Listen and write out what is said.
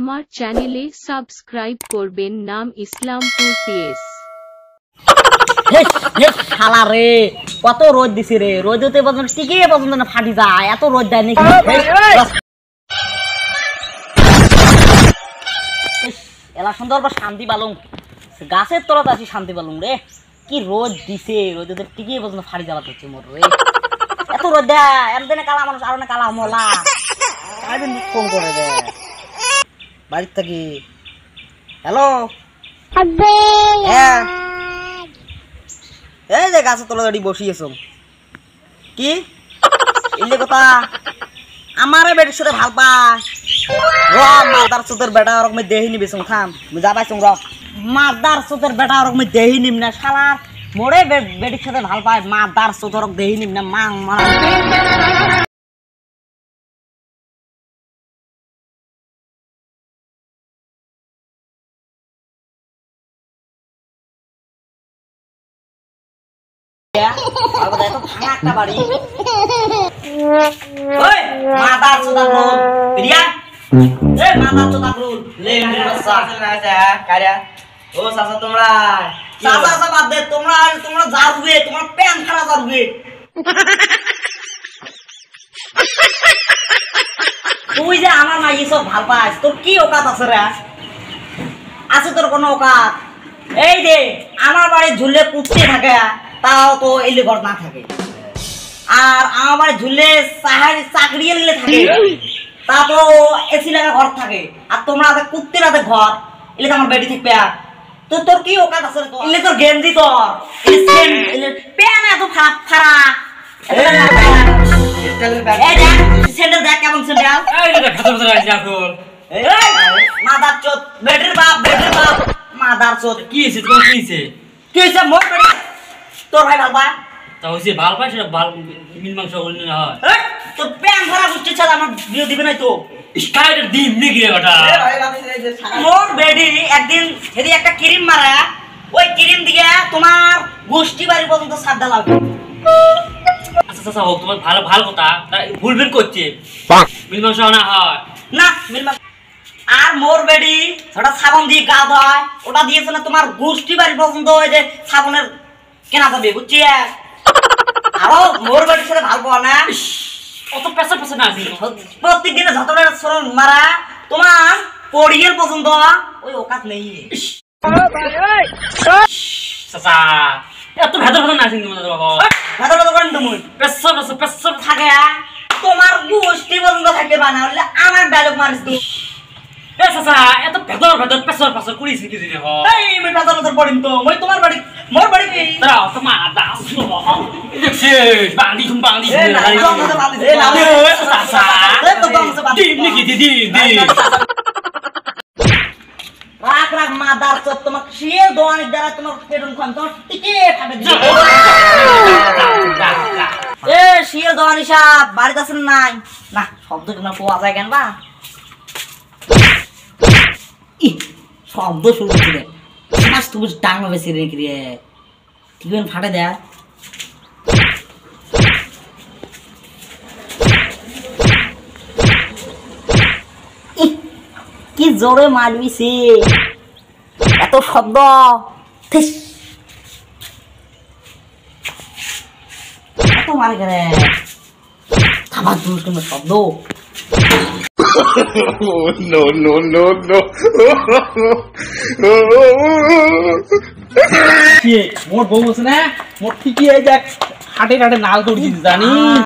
আমার চ্যানেলে সাবস্ক্রাইব করবেন, নাম ইসলামপুর পিএস। শালা রে কত রোদ দিছে রে, রোদতে পর্যন্ত টিকে পর্যন্ত না ফাটি যায়, এত রোদ দেয় নাকি? এলা সুন্দর শান্তি পালুম, গাছের তলাতে আছি শান্তি পালুম রে। কি রোদ দিছে, রোদতে টিকে পর্যন্ত ফাটি যাওয়া হচ্ছে মোর রে। এত রোদ দেয়, এমনি কালা মানুষ আর না কালা মলা ফোন করে রে বাড়ির থেকে। হ্যালো, হ্যাঁ এই যে গাছের তলা দাঁড়িয়ে বসিয়েছ কি ইলে কথা আমারে বেটির সাথে ভাল পায় মাদার চোতের বেটা ওরকম দেহি নিবি থাম যা পাইছ র মাদার চোতের বেটা ওরকম দেহি নিম না শালার মোরে বেটির সাথে ভাল পায় মাদার চোত ওরকম দেহি নিম না মাং মাং বাড়ি মাদার চোদা রোল রিয়া এ মাদার চোদা রোল লে কারিয়া ও চাচা তোমরা চাচা বাদ দে, তোমরা যাবে তোমার প্যান খারাপ যাবে। তুই যে আমার মা এইসব ভাল পাস, তোর কি ওকাত আছে রে? আছে তোর কোনো ওকাত? এই যে আমার বাড়ি ঝুলে কুত্তে থাকে, তাও তো এলে ঘর না থাকে। আর আমার বাড়ি ঝুলে চাকরি এলে থাকে, তা তো এসি লাগা ঘর থাকে। আর তোমরা কুত্তে রাতে ঘর এলে তো আমার বেডি থাকবে। তো তোর কি ওকাত আছে? এলে তোর গেঞ্জি তোর প্যান এত খারাপ খারাপ স্যান্ডেল দেখ কেমন স্যান্ডেল মাদার চোদ বেডের বাপ মাদার চোদ। কি হয়েছে তোমার? কি হয়েছে? কি হয়েছে? মোট বেডি তোর ভাই ভাল পায় তা হয়েছে ভাল পায় সেটা ভাল মিল মাংস করলে না হয়। তোর প্যান খারাপ হচ্ছে ছাড়া আমার বিয়ে দিবে নাই তো স্কাইটা ডিম নাকি রে ওটা? মোর বেডি একদিন যদি একটা ক্রিম মারা, ওই ক্রিম দিয়ে তোমার গোষ্ঠী বাড়ি পর্যন্ত সাদা লাগবে। আচ্ছা আচ্ছা হোক, তোমার ভালো ভালো কথা, ভুল ভুল করছে মিল মাংস না হয় না মিল মাংস। আর মোর বেডি ওটা সাবান দিয়ে গা ধয়, ওটা দিয়েছে না তোমার গোষ্ঠী বাড়ি পর্যন্ত ওই যে সাবানের কেনা যাবে বুঝছি। আরো মোর বেডির সাথে ভালো পাওয়া না, অত পেশা পেশা না আছে প্রত্যেক দিনে যতটা শ্রম মারা তোমার পড়িয়ের পর্যন্ত ওই ওকাত নেই। চাচা এত ভেতর ভেতর না আছে তোমাদের বাবা, ভেতর ভেতর করেন তুমি পেশা পেশা পেশা থাকে তোমার গোষ্ঠী পর্যন্ত থাকতে পারে না, বললে আমার ডায়লগ মারিস তুই। এ চাচা এত ভেতর ভেতর পেশা পেশা করিস কি দিনে হয়? এই আমি ভেতর ভেতর পড়িম তো, মই তোমার বাড়ি মোর বাড়ি তারা অত মা দাস দেখছে বাঁধি তুমি বাঁধি চাচা ডিম নাকি ডিম রাখ রাখ মাদার চোদ, তোমার শিয়ে দোয়ানির দ্বারা তোমার পেটুন খান তোমার টিকে খাবে। এ শিয়ে দোয়ানি সাহেব বাড়িতে আছেন নাই? না শব্দ তোমার পাওয়া যায় কেন বা শব্দ শুরু করে তুমি টাঙ্গা বেশি রেখে রে ঠিক ফাটে দেয়। কি জোরে মারবি সে, এত শব্দ এত মারে কেন? খাবার দূর কোনো শব্দ no, no, no, no. মোট বউ আছে না, মোট ঠিকই এই দেখ হাটে হাটে নাল দৌড় দিতে জানি।